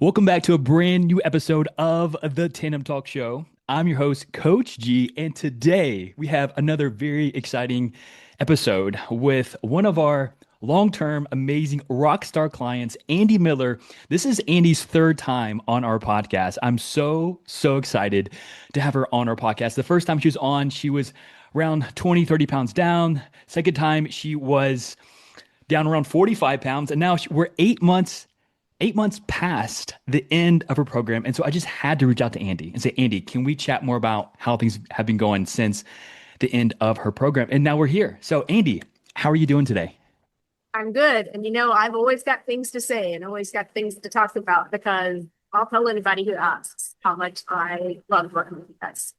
Welcome back to a brand new episode of the Tandem Talk Show. I'm your host, Coach G, and today we have another very exciting episode with one of our long-term, amazing rock star clients, Andi Miller. This is Andi's third time on our podcast. I'm so excited to have her on our podcast. The first time she was on, she was around 20, 30 pounds down. Second time, she was down around 45 pounds, and now we're 8 months past the end of her program. And so I just had to reach out to Andi and say, Andi, can we chat more about how things have been going since the end of her program? And now we're here. So Andi, how are you doing today? I'm good. And I've always got things to say and always got things to talk about because I'll tell anybody who asks how much I love working with you guys.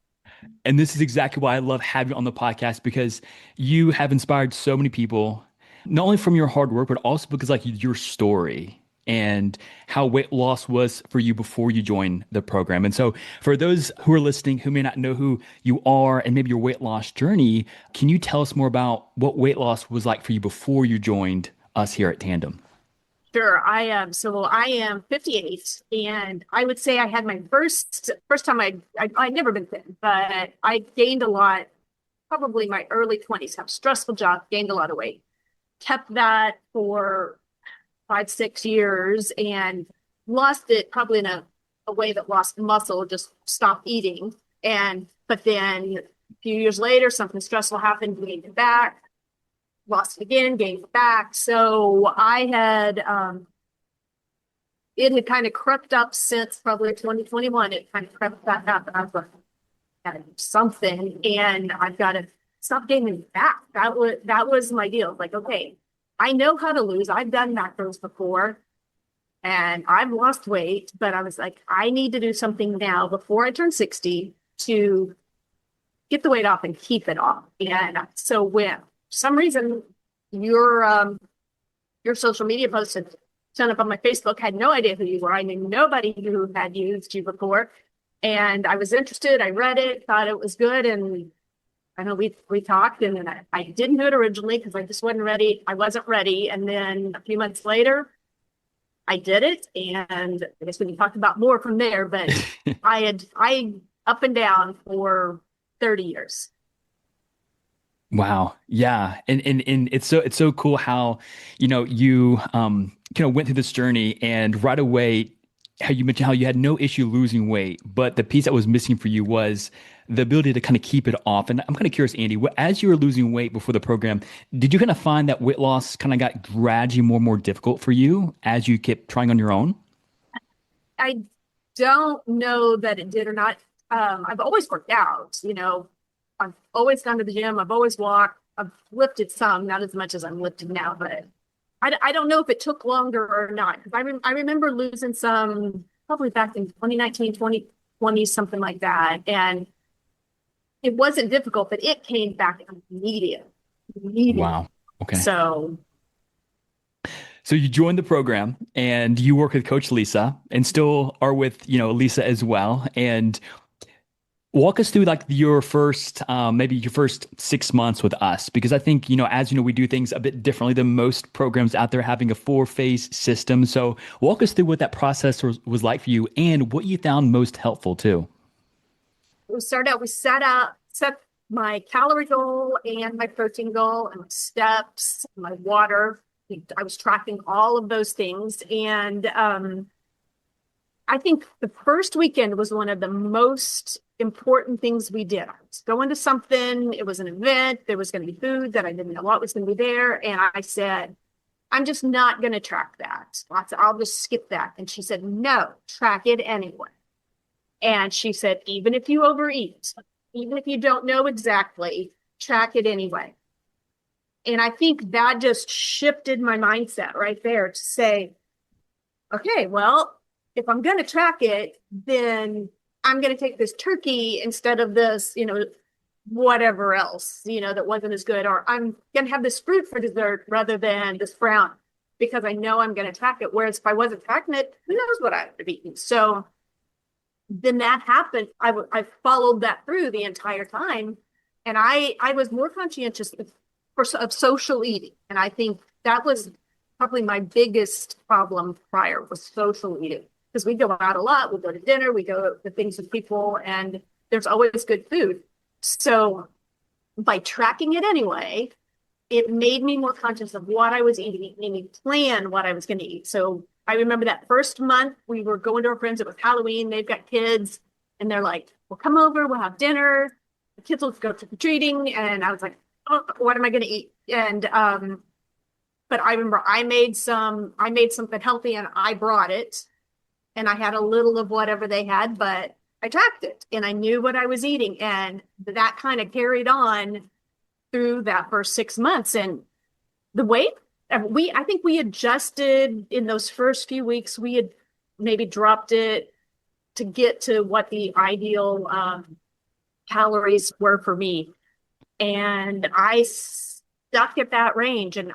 And this is exactly why I love having you on the podcast, because you have inspired so many people, not only from your hard work, but also because your story and how weight loss was for you before you joined the program. And so for those who are listening who may not know who you are and maybe your weight loss journey, can you tell us more about what weight loss was like for you before you joined us here at Tandem? Sure. I am. So I am 58, and I would say I had my first time I'd never been thin, but I gained a lot, probably my early 20s, have a stressful job, gained a lot of weight, kept that for 5, 6 years and lost it probably in a way that lost muscle, just stopped eating. But then a few years later, something stressful happened, gained it back, lost it again, gained it back. So I had, it had kind of crept up since probably 2021. It kind of crept back up, and I was like, I gotta do something, and I've got to stop gaining it back. That was my deal. Like, okay, I know how to lose. I've done macros before and I've lost weight, but I was like, I need to do something now before I turn 60 to get the weight off and keep it off. And so when for some reason your social media post had shown up on my Facebook, had no idea who you were. I knew nobody who had used you before. And I was interested. I read it, thought it was good. And I know we talked, and then I didn't do it originally because I just wasn't ready. I wasn't ready. And then a few months later, I did it. And I guess we can talk about more from there, but I up and down for 30 years. Wow. Yeah. And it's so cool how, you kind of went through this journey, and right away, how you mentioned how you had no issue losing weight, but the piece that was missing for you was the ability to kind of keep it off. And I'm kind of curious, Andi, as you were losing weight before the program, did you kind of find that weight loss kind of got gradually more and more difficult for you as you kept trying on your own? I don't know that it did or not. I've always worked out, I've always gone to the gym. I've always walked. I've lifted some, not as much as I'm lifting now, but I don't know if it took longer or not. Because I remember losing some probably back in 2019, 2020, something like that. And it wasn't difficult, but it came back immediate. Wow. Okay. So you joined the program and you work with Coach Lisa and still are with, Lisa as well. And walk us through maybe your first 6 months with us, because I think, as you know, we do things a bit differently than most programs out there, having a 4-phase system. So walk us through what that process was like for you and what you found most helpful too. we set my calorie goal and my protein goal and my steps, my water. I was tracking all of those things. And I think the first weekend was one of the most important things we did. I was going to something, it was an event, there was going to be food that I didn't know what was going to be there. And I said, I'm just not going to track that. I'll just skip that. And she said, no, track it anyway. And she said, even if you overeat, even if you don't know exactly, track it anyway. And I think that just shifted my mindset right there to say, okay, well, if I'm going to track it, then I'm going to take this turkey instead of this, whatever else, that wasn't as good. Or I'm going to have this fruit for dessert rather than this brownie because I know I'm going to track it. Whereas if I wasn't tracking it, who knows what I would have eaten. So then that happened. I followed that through the entire time. And I was more conscientious of social eating. And I think that was probably my biggest problem prior was social eating. because we go out a lot. We go to dinner, we go to things with people, and there's always good food. So by tracking it anyway, it made me more conscious of what I was eating. It made me plan what I was going to eat. So I remember that first month we were going to our friends. It was Halloween. They've got kids, and they're like, "Well, come over. We'll have dinner. The kids will go trick or treating." And I was like, "Oh, what am I going to eat?" And but I remember I made something healthy, and I brought it, and I had a little of whatever they had, but I tracked it, and I knew what I was eating, and that kind of carried on through that first 6 months. And the weight, I think we adjusted in those first few weeks. We had maybe dropped it to get to what the ideal calories were for me. And I stuck at that range. And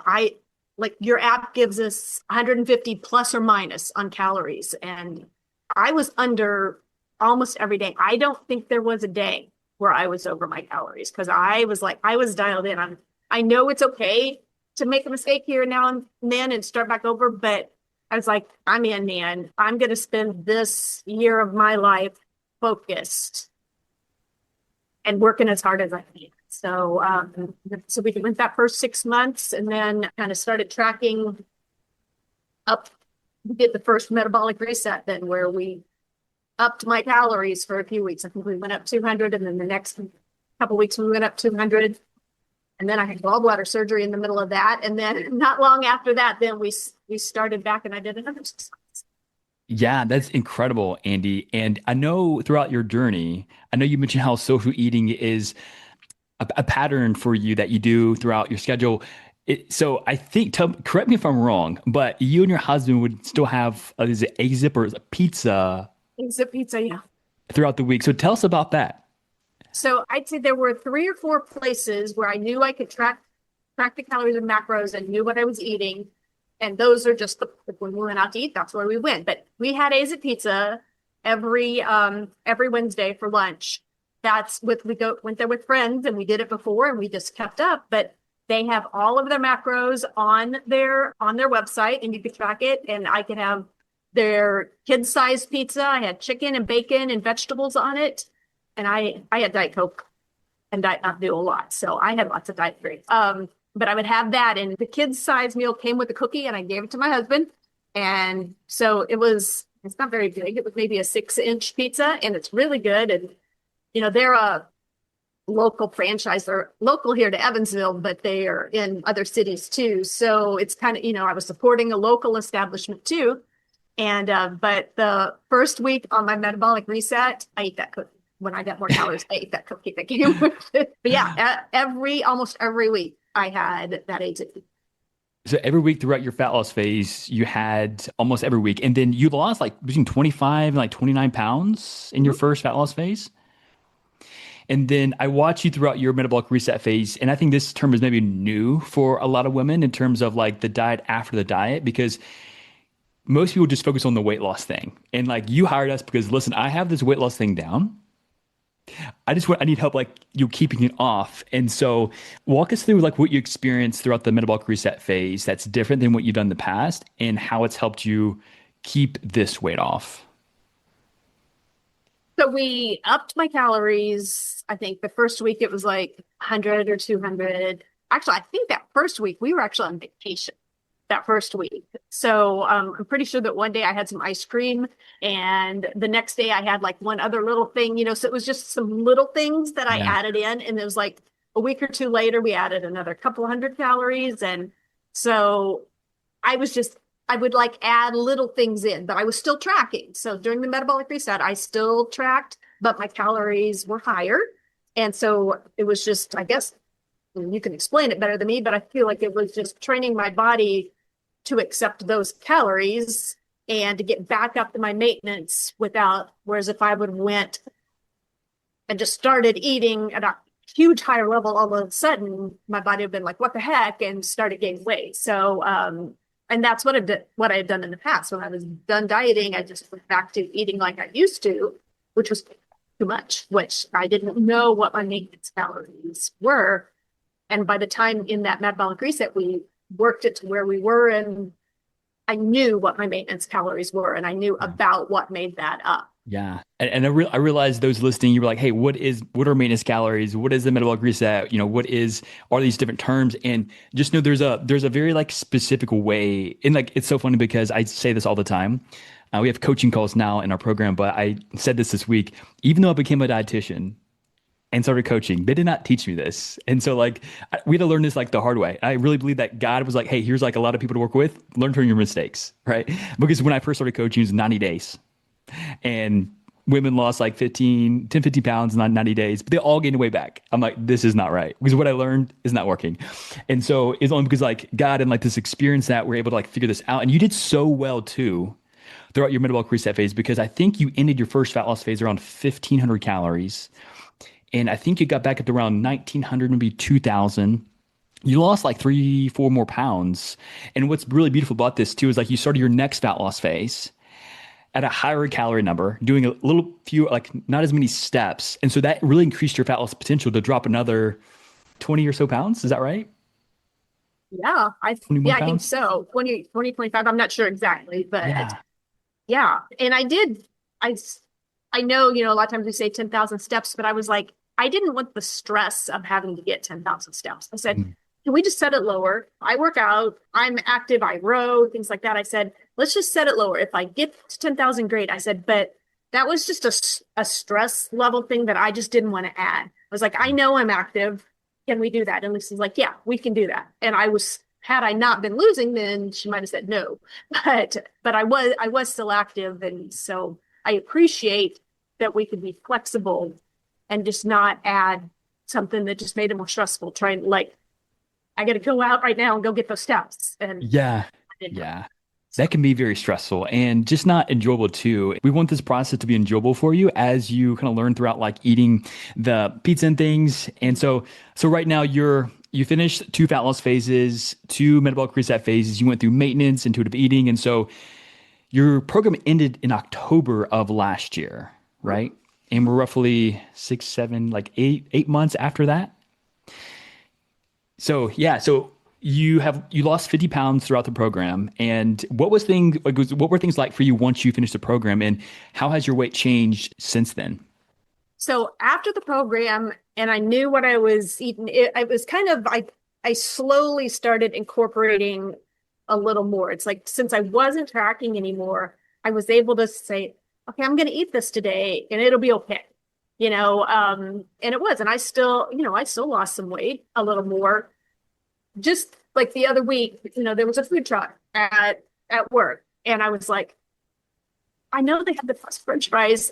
like your app gives us 150 plus or minus on calories. And I was under almost every day. I don't think there was a day where I was over my calories, because I was dialed in. I know it's okay to make a mistake here now and then and start back over, but I was like, I'm in, man. I'm going to spend this year of my life focused and working as hard as I can. So we went that first 6 months, and then kind of started tracking up. We did the first metabolic reset then, where we upped my calories for a few weeks. I think we went up 200, and then the next couple of weeks we went up 200. And then I had gallbladder surgery in the middle of that. And then not long after that, then we started back, and I did another 6 months. Yeah, that's incredible, Andi. And I know throughout your journey, I know you mentioned how social eating is a pattern for you that you do throughout your schedule. So I think, correct me if I'm wrong, but you and your husband would still have, is it a zip or is it pizza It's a pizza, yeah. throughout the week? So tell us about that. So I'd say there were 3 or 4 places where I knew I could track the calories and macros and knew what I was eating. And those are just when we went out to eat, that's where we went. But we had A's at Pizza every Wednesday for lunch. Went there with friends, and we did it before, and we just kept up. But they have all of their macros on their website, and you could track it. And I could have their kid-sized pizza. I had chicken and bacon and vegetables on it. And I had Diet Coke and Diet Mountain Dew a lot. So I had lots of diet drinks. But I would have that. And the kids' size meal came with a cookie, and I gave it to my husband. And so it's not very big. It was maybe a 6-inch pizza, and it's really good. And, they're a local franchise. They're local here to Evansville, but they are in other cities too. So it's kind of, I was supporting a local establishment too. And, but the first week on my metabolic reset, I ate that cookie. When I got more calories, I ate that cookie that came with it. But yeah, almost every week I had that ATP. So every week throughout your fat loss phase, you had almost every week. And then you lost like between 25 and like 29 pounds in your first fat loss phase. And then I watch you throughout your metabolic reset phase. And I think this term is maybe new for a lot of women in terms of like the diet after the diet, because most people just focus on the weight loss thing. And like you hired us because, listen, I have this weight loss thing down. I need help like you keeping it off. And so walk us through like what you experienced throughout the metabolic reset phase that's different than what you've done in the past, and how it's helped you keep this weight off. So we upped my calories. I think the first week it was like 100 or 200. Actually, I think that first week we were actually on vacation that first week. So I'm pretty sure that one day I had some ice cream, and the next day I had like one other little thing, so it was just some little things that I added in. And it was like a week or two later, we added another couple hundred calories. And so I would like add little things in, but I was still tracking. So during the metabolic reset, I still tracked, but my calories were higher. And so it was just, I guess, you can explain it better than me, but I feel like it was just training my body to accept those calories and to get back up to my maintenance whereas if I would have went and just started eating at a huge higher level, all of a sudden my body would have been like, what the heck, and started gaining weight. So, and that's what I had done in the past. When I was done dieting, I just went back to eating like I used to, which was too much, which I didn't know what my maintenance calories were. And by the time in that metabolic reset, we worked it to where we were in I knew what my maintenance calories were and I knew about what made that up. Yeah. And I realized those listening, you were like, hey, what are maintenance calories? What is the metabolic reset? Are these different terms? And just know there's a very like specific way. And like, it's so funny because I say this all the time. We have coaching calls now in our program, but I said this week, even though I became a dietitian and started coaching, they did not teach me this. And so like, we had to learn this like the hard way. I really believe that God was like, hey, here's like a lot of people to work with, learn from your mistakes, right? Because when I first started coaching, it was 90 days. And women lost like 15 pounds in 90 days, but they all gained weight back. I'm like, this is not right because what I learned is not working. And so it's only because like God and like this experience that we're able to like figure this out. And you did so well too throughout your metabolic reset phase because I think you ended your first fat loss phase around 1,500 calories. And I think you got back up to around 1,900, maybe 2,000. You lost like 3, 4 more pounds. And what's really beautiful about this too is like you started your next fat loss phase at a higher calorie number, doing a little few, like not as many steps. And so that really increased your fat loss potential to drop another 20 or so pounds. Is that right? Yeah, 21 yeah, I think pounds? so. 25. I'm not sure exactly, but Yeah. yeah. And I know, a lot of times we say 10,000 steps, but I was like, I didn't want the stress of having to get 10,000 steps. I said, Mm. can we just set it lower? I work out, I'm active, I row, things like that. I said, let's just set it lower. If I get to 10,000, great. I said, but that was just a stress level thing that I just didn't want to add. I was like, I know I'm active. Can we do that? And Lisa's like, yeah, we can do that. And had I not been losing, then she might have said no. But I was still active. And so I appreciate that we could be flexible and just not add something that just made it more stressful. Trying like, I got to go out right now and go get those steps. And Yeah. I didn't have Yeah. so That can be very stressful and just not enjoyable too. We want this process to be enjoyable for you as you kind of learn throughout like eating the pizza and things. And so right now you finished 2 fat loss phases, 2 metabolic reset phases. You went through maintenance, intuitive eating. And so your program ended in October of last year, right? And we're roughly 6, 7, like 8 months after that. So yeah, so you lost 50 pounds throughout the program. And what were things like for you once you finished the program and how has your weight changed since then? So after the program, and I knew what I was eating, it was kind of, I slowly started incorporating a little more. It's like, since I wasn't tracking anymore, I was able to say, okay, I'm going to eat this today and it'll be okay. And it was, and I still lost some weight a little more. Just like the other week, there was a food truck at work, and I was like, I know they have the best French fries.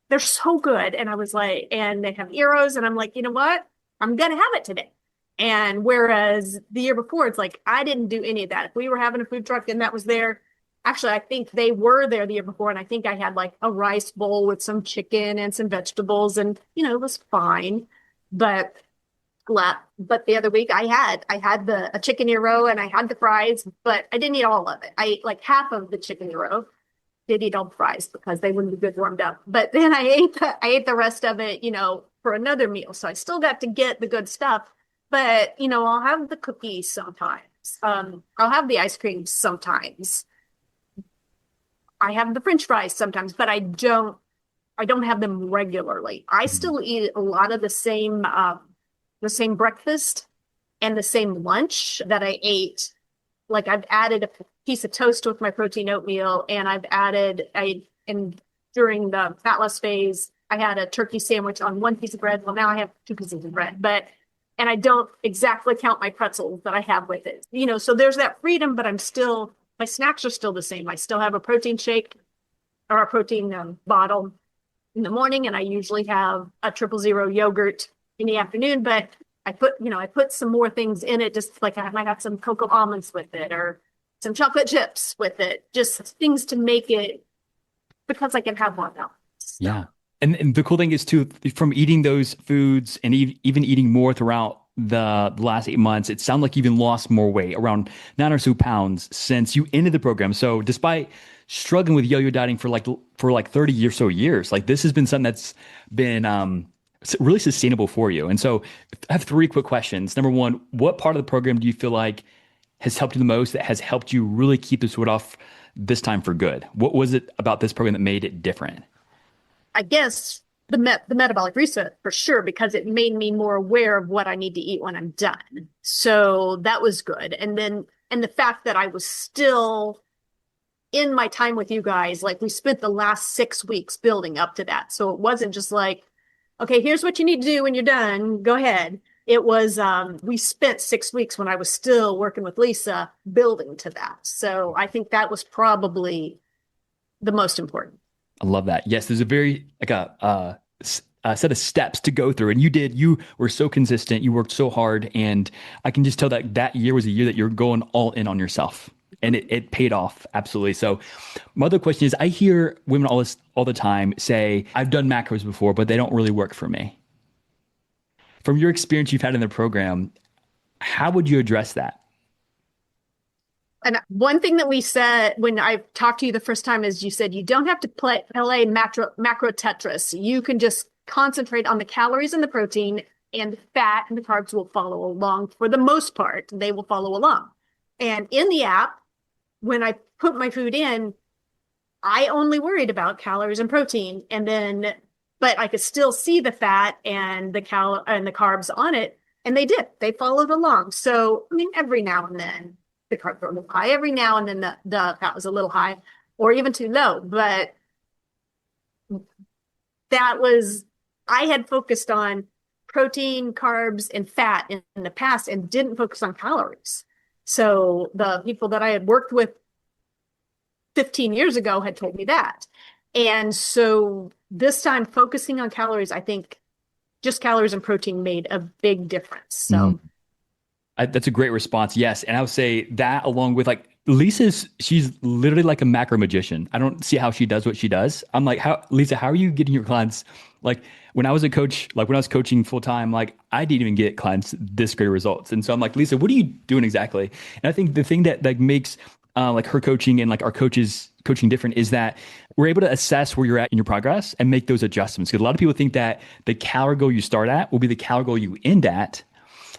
They're so good. And I was like, and they have gyros. And I'm like, you know what? I'm going to have it today. And whereas the year before, it's like, I didn't do any of that. If we were having a food truck and that was there, actually, I think they were there the year before. And I think I had like a rice bowl with some chicken and some vegetables and, it was fine. But, but the other week I had a chicken gyro and I had the fries, but I didn't eat all of it. I ate like half of the chicken gyro, did eat all the fries because they wouldn't be good warmed up. But then I ate the rest of it, for another meal. So I still got to get the good stuff. But I'll have the cookies sometimes. I'll have the ice cream sometimes. I have the French fries sometimes, but I don't have them regularly. I still eat a lot of the same breakfast and the same lunch that I ate. Like I've added a piece of toast with my protein oatmeal, and and during the fat loss phase, I had a turkey sandwich on one piece of bread. Well, now I have two pieces of bread, and I don't exactly count my pretzels that I have with it. So there's that freedom, but my snacks are still the same. I still have a protein shake or a protein bottle in the morning, and I usually have a 000 yogurt in the afternoon, but I put some more things in it, just like I might have some cocoa almonds with it or some chocolate chips with it, just things to make it because I can have one now. So, Yeah. And the cool thing is too, from eating those foods and even eating more throughout the last 8 months, it sounds like you even lost more weight, around 9 or so pounds since you ended the program. So despite struggling with yo-yo dieting for like 30 or so years, like this has been something that's been really sustainable for you. And so I have 3 quick questions. Number one, what part of the program do you feel like has helped you the most, that has helped you really keep this weight off this time for good? What was it about this program that made it different? I guess the metabolic reset for sure, because it made me more aware of what I need to eat when I'm done. So that was good. And the fact that I was still in my time with you guys, like we spent the last 6 weeks building up to that. So it wasn't just like, okay, here's what you need to do when you're done. Go ahead. It was, we spent 6 weeks when I was still working with Lisa building to that. So I think that was probably the most important. I love that. Yes, there's a very like a set of steps to go through, and you were so consistent, you worked so hard, and I can just tell that that year was a year that you're going all in on yourself, and it paid off absolutely. So my other question is, I hear women all the time say, I've done macros before, but they don't really work for me. From your experience you've had in the program, how would you address that? And one thing that we said when I talked to you the first time is you said you don't have to play macro Tetris. You can just concentrate on the calories and the protein, and the fat and the carbs will follow along. For the most part, they will follow along. And in the app, when I put my food in, I only worried about calories and protein, but I could still see the fat and the carbs on it, and they did. They followed along. So, I mean, every now and then the carbs were a little high. Every now and then the fat was a little high or even too low. But I had focused on protein, carbs, and fat in the past and didn't focus on calories. So the people that I had worked with 15 years ago had told me that. And so this time focusing on calories, I think just calories and protein made a big difference. So that's a great response. Yes. And I would say that along with like she's literally like a macro magician. I don't see how she does what she does. I'm like, Lisa, how are you getting your clients? Like when I was a coach, like when I was coaching full time, like I didn't even get clients this great results. And so I'm like, Lisa, what are you doing exactly? And I think the thing that like makes like her coaching and like our coaches coaching different is that we're able to assess where you're at in your progress and make those adjustments. Because a lot of people think that the calorie goal you start at will be the calorie goal you end at,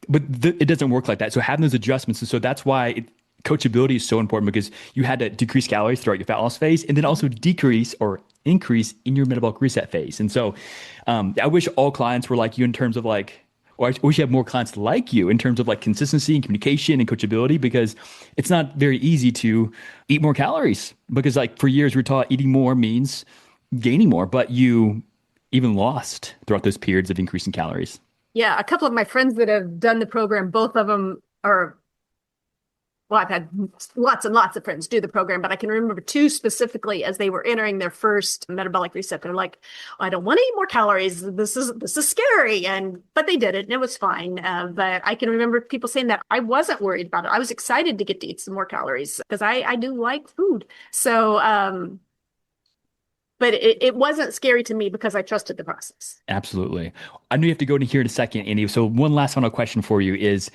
but it doesn't work like that. So having those adjustments, and so that's why coachability is so important, because you had to decrease calories throughout your fat loss phase and then also decrease or increase in your metabolic reset phase. And so I wish all clients were like you in terms of like, or I wish you had more clients like you in terms of like consistency and communication and coachability, because it's not very easy to eat more calories, because like for years we're taught eating more means gaining more, but you even lost throughout those periods of increasing calories. Yeah, a couple of my friends that have done the program, both of them are, well, I've had lots and lots of friends do the program, but I can remember two specifically as they were entering their first metabolic reset. They're like, I don't want to eat more calories. This is scary. But they did it and it was fine. But I can remember people saying that I wasn't worried about it. I was excited to get to eat some more calories because I do like food. So, but it wasn't scary to me because I trusted the process. Absolutely. I know you have to go in here in a second, Andi. So one last final question for you is,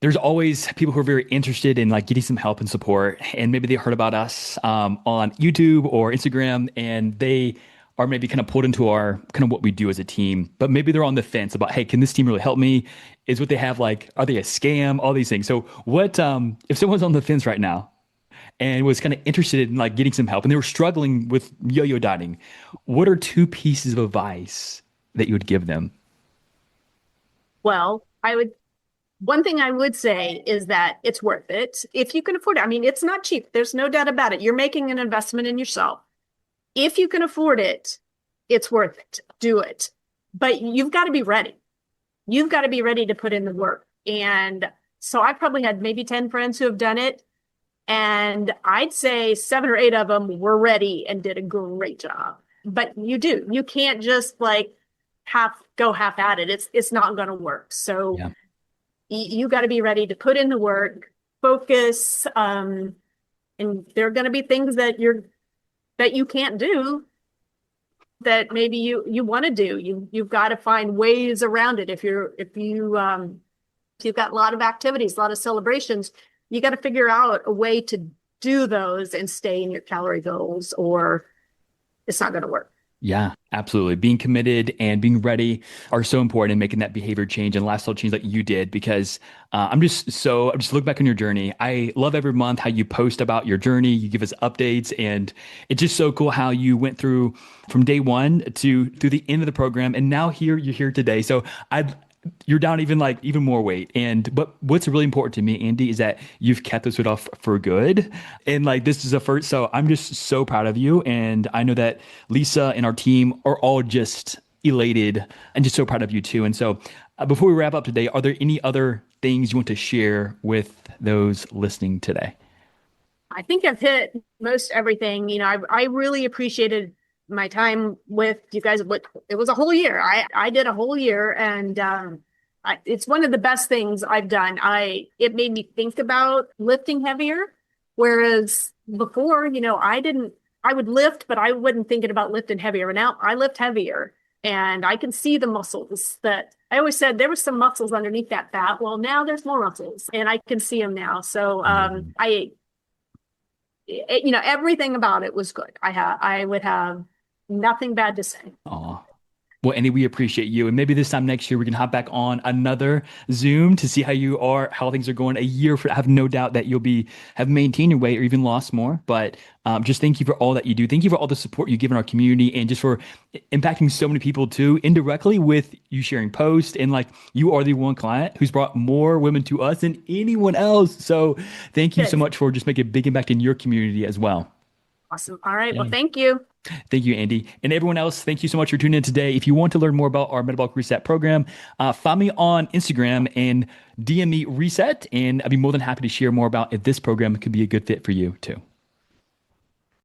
there's always people who are very interested in like getting some help and support, and maybe they heard about us on YouTube or Instagram, and they are maybe kind of pulled into our kind of what we do as a team, but maybe they're on the fence about, hey, can this team really help me? Is what they have like, are they a scam? All these things. So what if someone's on the fence right now and was kind of interested in like getting some help and they were struggling with yo-yo dieting, what are two pieces of advice that you would give them? Well, one thing I would say is that it's worth it if you can afford it. I mean, it's not cheap. There's no doubt about it. You're making an investment in yourself. If you can afford it, it's worth it. Do it. But you've got to be ready. You've got to be ready to put in the work. And so I probably had maybe 10 friends who have done it. And I'd say 7 or 8 of them were ready and did a great job. But you can't just like go half at it. It's not going to work. So Yeah. You got to be ready to put in the work, focus, and there are going to be things that you can't do that maybe you want to do. You've got to find ways around it. If you've got a lot of activities, a lot of celebrations, you got to figure out a way to do those and stay in your calorie goals, or it's not going to work. Yeah, absolutely. Being committed and being ready are so important in making that behavior change and lifestyle change like you did because I'm just look back on your journey. I love every month how you post about your journey, you give us updates, and it's just so cool how you went through from day one to through the end of the program. And now here you're here today. So I you're down even like even more weight. And but what's really important to me, Andy, is that you've kept this weight off for good. And like this is a first. So I'm just so proud of you. And I know that Lisa and our team are all just elated and just so proud of you too. And so before we wrap up today, are there any other things you want to share with those listening today? I think I've hit most everything. I really appreciated my time with you guys. It was a whole year. I did a whole year, and it's one of the best things I've done. It made me think about lifting heavier, whereas before, I would lift, but I wasn't thinking about lifting heavier. Now I lift heavier, and I can see the muscles that I always said there was some muscles underneath that fat. Well, now there's more muscles, and I can see them now. So everything about it was good. I would have nothing bad to say. Aw. Well, Andy, we appreciate you. And maybe this time next year, we can hop back on another Zoom to see how things are going a year for, I have no doubt that have maintained your weight or even lost more. But just thank you for all that you do. Thank you for all the support you give in our community and just for impacting so many people too, indirectly with you sharing posts. And like you are the one client who's brought more women to us than anyone else. So thank you so Good. much for just making a big impact in your community as well. Awesome. All right. Well, Yeah. thank you. Thank you, Andy. And everyone else, thank you so much for tuning in today. If you want to learn more about our Metabolic Reset program, find me on Instagram and DM me Reset, and I'd be more than happy to share more about if this program could be a good fit for you too.